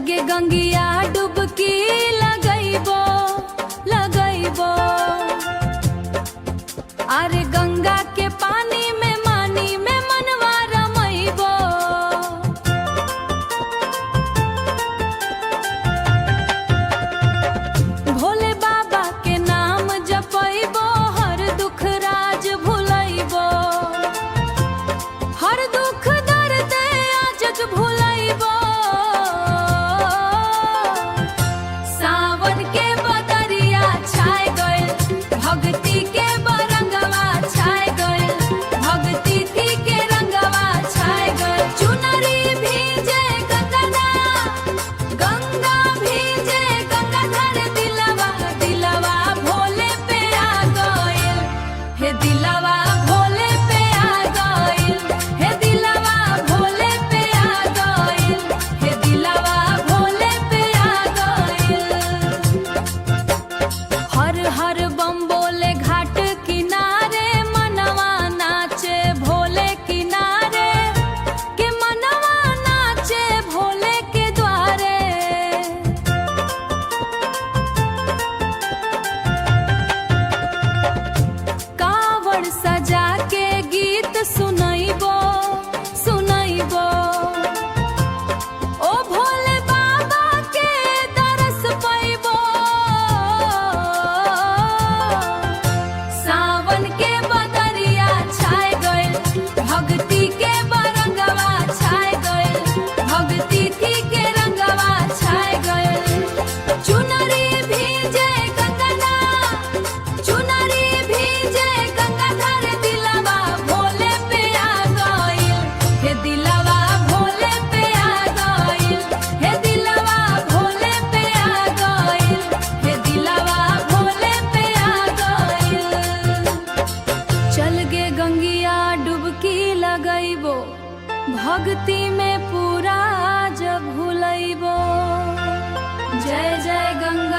गे गंगिया डुबकी लगैबो लगैबो। अरे गंगा के पानी में मानी में मनवा रमैबो। भोले बाबा के नाम जपैबो हर दुख राज भुलैबो। हर दुख दर्द आजक भुलैबो। सावन के बदरिया छाय गइल भक्ति के बरंगवा छाय गइल। भक्ति थी के रंगवा छाय गइल। चुनरी भीजे गंगा गंगा भीजे गंगाधर दिलवा दिलवा भोले पे आ गइल। हे दिलवा भोले पे आ गइल। हे दिलवा भोले पे आ गइल। हे दिलवा भोले पे आ गइल। हर हर बम बोले घाट किनारे मनवा नाचे भोले किनारे के मनवा नाचे भोले के द्वारे। कावड़ सजा के गीत सुनैबो सुनैबो। ओ भोले बाबा के दरस पैबो। सावन के बदरिया छाय गइल भक्ति के बरंगवा छाय गइल। भक्ति थी के रंगवा छाय गइल। चुनरी भीजे गंगा चुनरी भीजे गंगाधर दिलवा भोले पे आ गइल। हे दिलवा भोले पे आ गइल। हे दिलवा भोले पे आ गइल। हे दिलवा भोले पे आ गइल। चल गे गंगिया डुबकी लगैबो भक्ति में पूरा जब भुलैबो। जय जय गंगा